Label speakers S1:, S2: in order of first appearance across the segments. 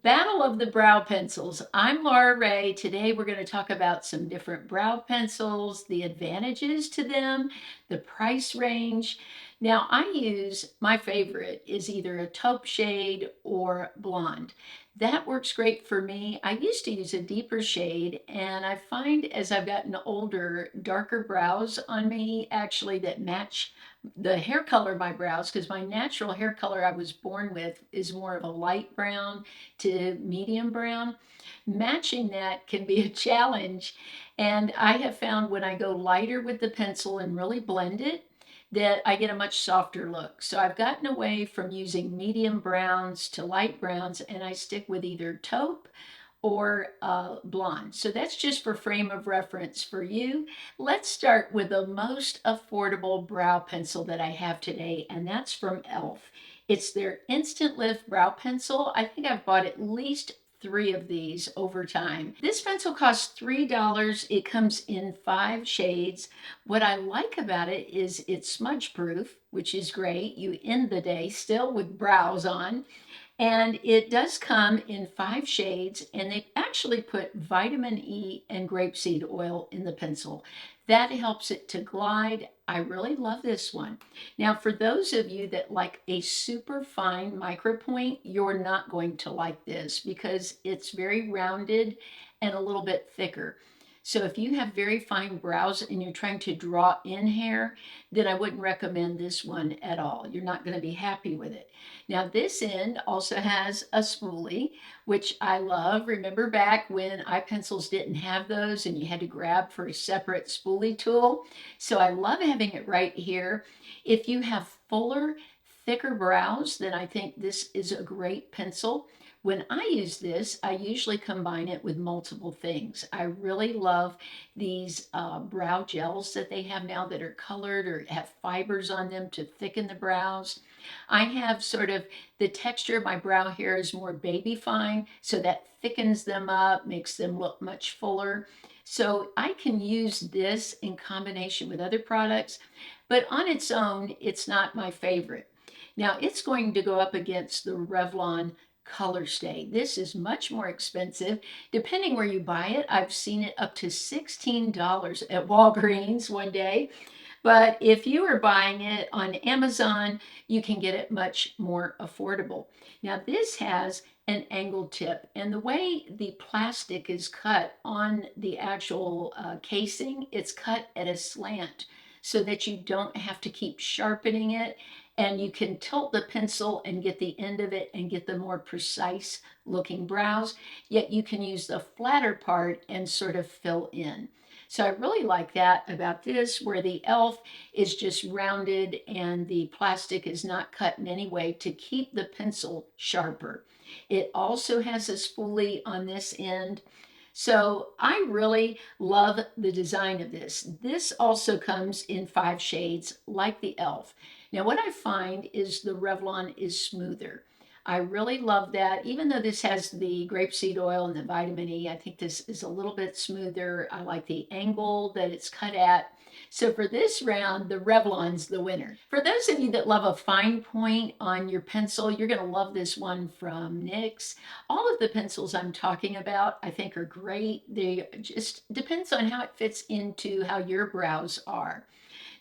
S1: Battle of the Brow Pencils. I'm Laura Ray. Today we're going to talk about some different brow pencils, the advantages to them, the price range. Now, I use my favorite is either a taupe shade or blonde. That works great for me. I used to use a deeper shade, and I find as I've gotten older, darker brows on me actually that match the hair color of my brows, because my natural hair color I was born with is more of a light brown to medium brown. Matching that can be a challenge. And I have found when I go lighter with the pencil and really blend it, that I get a much softer look. So I've gotten away from using medium browns to light browns, and I stick with either taupe or blonde. So that's just for frame of reference for you. Let's start with the most affordable brow pencil that I have today, and that's from e.l.f. It's their Instant Lift Brow Pencil. I think I've bought at least three of these over time. This pencil costs $3. It comes in 5 shades. What I like about it is it's smudge proof, which is great. You end the day still with brows on. And it does come in 5 shades, and they actually put vitamin E and grapeseed oil in the pencil. That helps it to glide. I really love this one. Now, for those of you that like a super fine micro point, you're not going to like this because it's very rounded and a little bit thicker. So if you have very fine brows and you're trying to draw in hair, then I wouldn't recommend this one at all. You're not going to be happy with it. Now this end also has a spoolie, which I love. Remember back when iPencils didn't have those and you had to grab for a separate spoolie tool? So I love having it right here. If you have fuller, thicker brows, then I think this is a great pencil. When I use this, I usually combine it with multiple things. I really love these brow gels that they have now that are colored or have fibers on them to thicken the brows. I have sort of the texture of my brow hair is more baby fine, so that thickens them up, makes them look much fuller. So I can use this in combination with other products, but on its own, it's not my favorite. Now it's going to go up against the Revlon Color Stay. This is much more expensive. Depending where you buy it, I've seen it up to $16 at Walgreens one day. But if you are buying it on Amazon, you can get it much more affordable. Now, this has an angled tip, and the way the plastic is cut on the actual casing, it's cut at a slant so that you don't have to keep sharpening it, and you can tilt the pencil and get the end of it and get the more precise looking brows, yet you can use the flatter part and sort of fill in. So I really like that about this, where the e.l.f. is just rounded and the plastic is not cut in any way to keep the pencil sharper. It also has a spoolie on this end. So I really love the design of this. This also comes in 5 shades like the e.l.f. Now what I find is the Revlon is smoother. I really love that. Even though this has the grapeseed oil and the vitamin E, I think this is a little bit smoother. I like the angle that it's cut at. So for this round, the Revlon's the winner. For those of you that love a fine point on your pencil, you're going to love this one from NYX. All of the pencils I'm talking about, I think are great. They just depends on how it fits into how your brows are.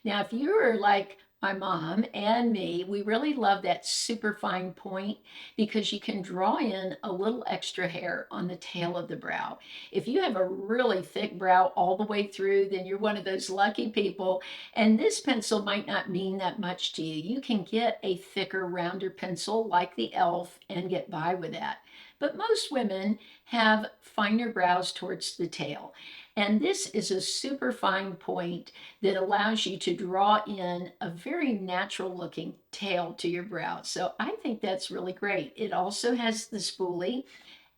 S1: Now, if you are like my mom and me, we really love that super fine point because you can draw in a little extra hair on the tail of the brow. If you have a really thick brow all the way through, then you're one of those lucky people. And this pencil might not mean that much to you. You can get a thicker, rounder pencil like the e.l.f. and get by with that. But most women have finer brows towards the tail. And this is a super fine point that allows you to draw in a very natural looking tail to your brow. So I think that's really great. It also has the spoolie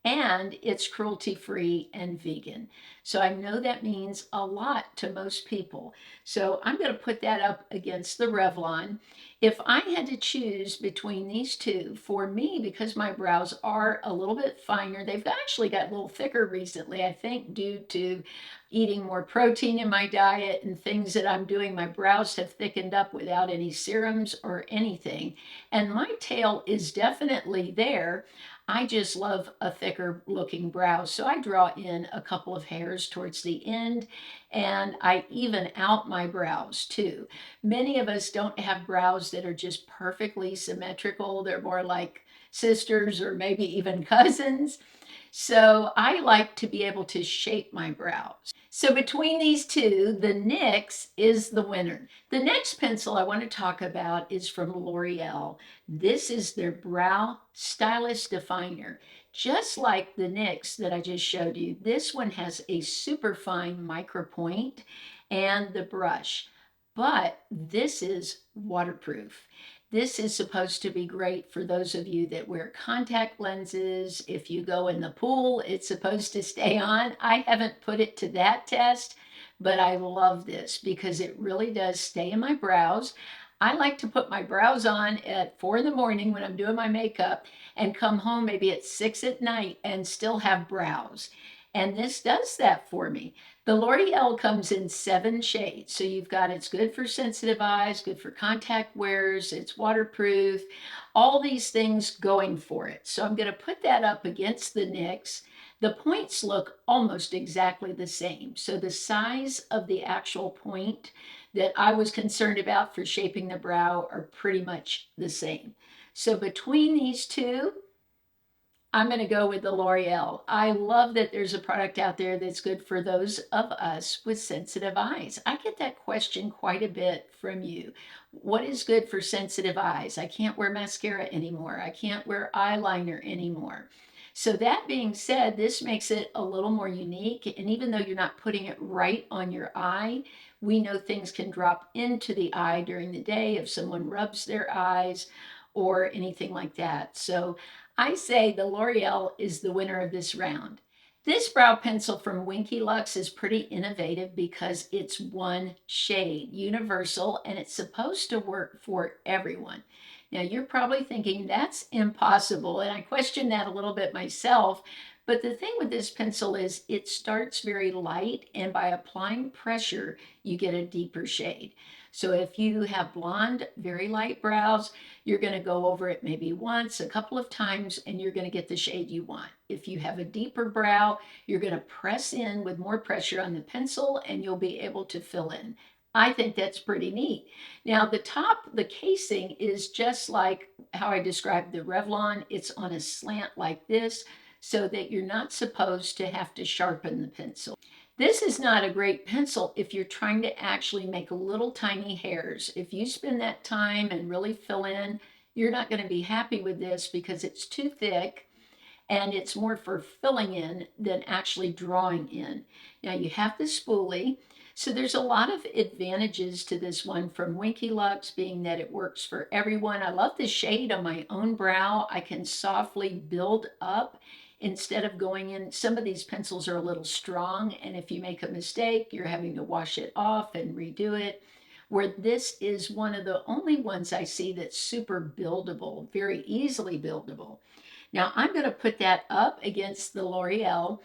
S1: and it's cruelty free and vegan. So I know that means a lot to most people. So I'm going to put that up against the Revlon. If I had to choose between these two, for me, because my brows are a little bit finer, they've actually got a little thicker recently, I think, due to eating more protein in my diet and things that I'm doing. My brows have thickened up without any serums or anything. And my tail is definitely there. I just love a thicker looking brow. So I draw in a couple of hairs towards the end, and I even out my brows too. Many of us don't have brows that are just perfectly symmetrical. They're more like sisters or maybe even cousins. So I like to be able to shape my brows. So between these two, the NYX is the winner. The next pencil I want to talk about is from L'Oreal. This is their Brow Stylist Definer. Just like the NYX that I just showed you, this one has a super fine micro point and the brush, but this is waterproof. This is supposed to be great for those of you that wear contact lenses. If you go in the pool, it's supposed to stay on. I haven't put it to that test, but I love this because it really does stay in my brows. I like to put my brows on at 4 in the morning when I'm doing my makeup and come home maybe at 6 at night and still have brows. And this does that for me. The L'Oreal comes in 7 shades. So you've got it's good for sensitive eyes, good for contact wearers, it's waterproof, all these things going for it. So I'm going to put that up against the NYX. The points look almost exactly the same. So the size of the actual point that I was concerned about for shaping the brow are pretty much the same. So between these two, I'm going to go with the L'Oreal. I love that there's a product out there that's good for those of us with sensitive eyes. I get that question quite a bit from you. What is good for sensitive eyes? I can't wear mascara anymore. I can't wear eyeliner anymore. So that being said, this makes it a little more unique. And even though you're not putting it right on your eye, we know things can drop into the eye during the day if someone rubs their eyes or anything like that. So I say the L'Oreal is the winner of this round. This brow pencil from Winky Lux is pretty innovative because it's one shade, universal, and it's supposed to work for everyone. Now, you're probably thinking that's impossible, and I question that a little bit myself. But the thing with this pencil is it starts very light, and by applying pressure, you get a deeper shade. So if you have blonde, very light brows, you're going to go over it maybe once, a couple of times, and you're going to get the shade you want. If you have a deeper brow, you're going to press in with more pressure on the pencil and you'll be able to fill in. I think that's pretty neat. Now, the top, the casing is just like how I described the Revlon. It's on a slant like this so that you're not supposed to have to sharpen the pencil. This is not a great pencil if you're trying to actually make little tiny hairs. If you spend that time and really fill in, you're not going to be happy with this because it's too thick and it's more for filling in than actually drawing in. Now you have the spoolie. So there's a lot of advantages to this one from Winky Lux, being that it works for everyone. I love the shade on my own brow. I can softly build up instead of going in. Some of these pencils are a little strong, and if you make a mistake, you're having to wash it off and redo it. Where this is one of the only ones I see that's super buildable, very easily buildable. Now I'm going to put that up against the L'Oreal.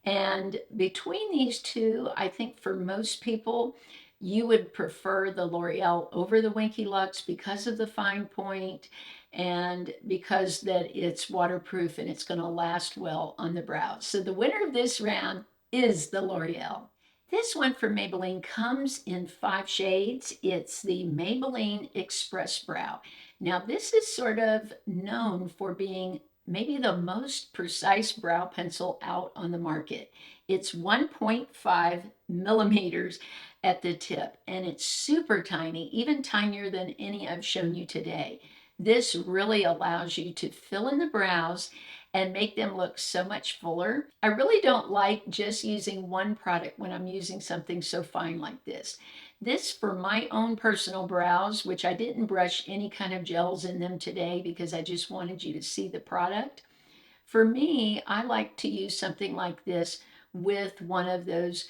S1: And between these two, I think for most people, you would prefer the L'Oreal over the Winky Lux because of the fine point and because that it's waterproof and it's going to last well on the brows. So the winner of this round is the L'Oreal. This one from Maybelline comes in 5 shades. It's the Maybelline Express Brow. Now, this is sort of known for being maybe the most precise brow pencil out on the market. It's 1.5 millimeters at the tip, and it's super tiny, even tinier than any I've shown you today. This really allows you to fill in the brows and make them look so much fuller. I really don't like just using one product when I'm using something so fine like this. This for my own personal brows, which I didn't brush any kind of gels in them today because I just wanted you to see the product. For me, I like to use something like this with one of those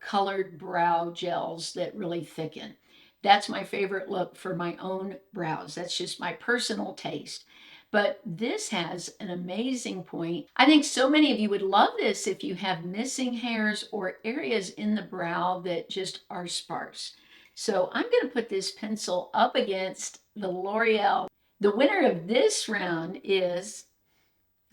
S1: colored brow gels that really thicken. That's my favorite look for my own brows. That's just my personal taste. But this has an amazing point. I think so many of you would love this if you have missing hairs or areas in the brow that just are sparse. So I'm going to put this pencil up against the L'Oreal. The winner of this round is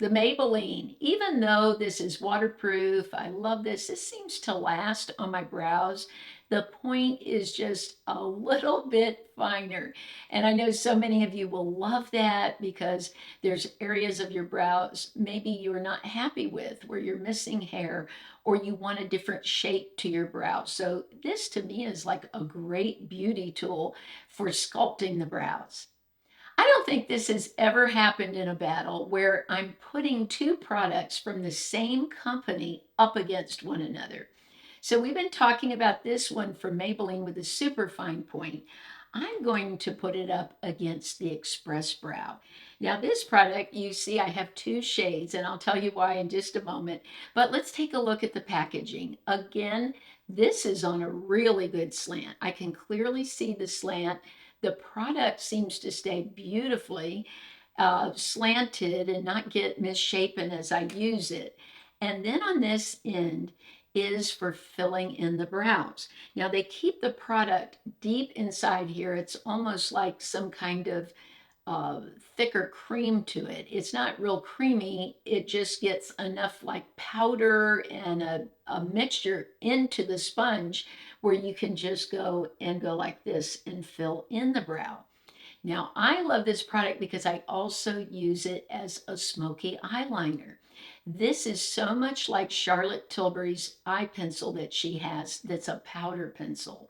S1: The Maybelline, even though this is waterproof, I love this. This seems to last on my brows. The point is just a little bit finer. And I know so many of you will love that because there's areas of your brows maybe you're not happy with, where you're missing hair, or you want a different shape to your brow. So this to me is like a great beauty tool for sculpting the brows. I don't think this has ever happened in a battle where I'm putting two products from the same company up against one another. So we've been talking about this one from Maybelline with a super fine point. I'm going to put it up against the Express Brow. Now this product, you see I have two shades, and I'll tell you why in just a moment. But let's take a look at the packaging. Again, this is on a really good slant. I can clearly see the slant. The product seems to stay beautifully slanted and not get misshapen as I use it. And then on this end is for filling in the brows. Now they keep the product deep inside here. It's almost like some kind of uh, thicker cream to it. It's not real creamy. It just gets enough like powder and a mixture into the sponge where you can just go and go like this and fill in the brow. Now, I love this product because I also use it as a smoky eyeliner. This is so much like Charlotte Tilbury's eye pencil that she has, that's a powder pencil.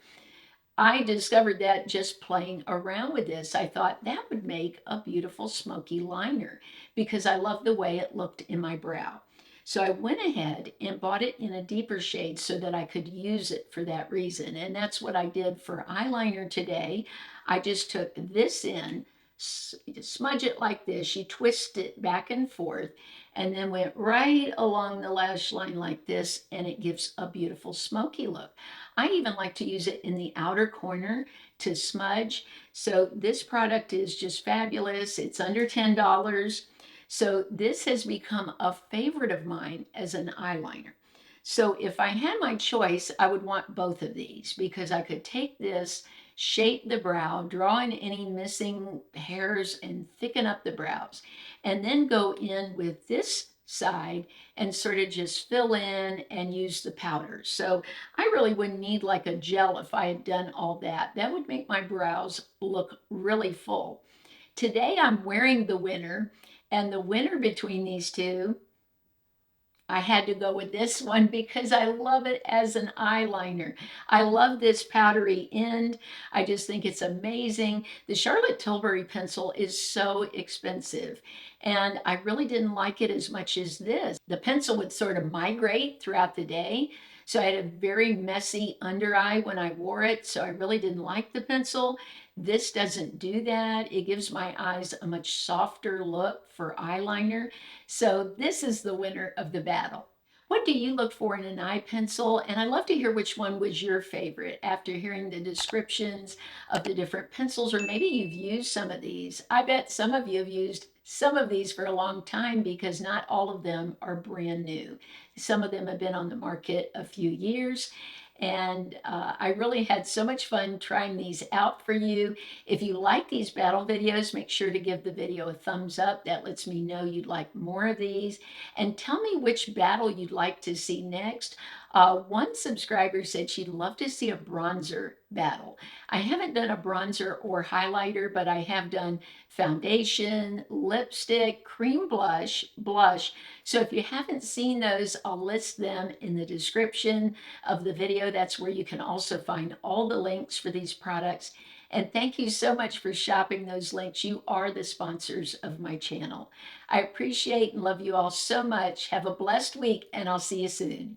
S1: I discovered that just playing around with this. I thought that would make a beautiful smoky liner because I love the way it looked in my brow. So I went ahead and bought it in a deeper shade so that I could use it for that reason. And that's what I did for eyeliner today. I just took this in, smudge it like this. You twist it back and forth, and then went right along the lash line like this, and it gives a beautiful smoky look. I even like to use it in the outer corner to smudge. So this product is just fabulous. It's under $10. So this has become a favorite of mine as an eyeliner. So if I had my choice, I would want both of these because I could take this, shape the brow, draw in any missing hairs and thicken up the brows, and then go in with this side and sort of just fill in and use the powder. So I really wouldn't need like a gel if I had done all that. That would make my brows look really full. Today I'm wearing the winner, and the winner between these two, I had to go with this one because I love it as an eyeliner. I love this powdery end. I just think it's amazing. The Charlotte Tilbury pencil is so expensive, and I really didn't like it as much as this. The pencil would sort of migrate throughout the day, so I had a very messy under eye when I wore it, so I really didn't like the pencil. This doesn't do that. It gives my eyes a much softer look for eyeliner. So this is the winner of the battle. What do you look for in an eye pencil? And I'd love to hear which one was your favorite after hearing the descriptions of the different pencils, or maybe you've used some of these. I bet some of you have used some of these for a long time because not all of them are brand new. Some of them have been on the market a few years. And I really had so much fun trying these out for you. If you like these battle videos, make sure to give the video a thumbs up. That lets me know you'd like more of these. And tell me which battle you'd like to see next. One subscriber said she'd love to see a bronzer battle. I haven't done a bronzer or highlighter, but I have done foundation, lipstick, cream blush. So if you haven't seen those, I'll list them in the description of the video. That's where you can also find all the links for these products. And thank you so much for shopping those links. You are the sponsors of my channel. I appreciate and love you all so much. Have a blessed week, and I'll see you soon.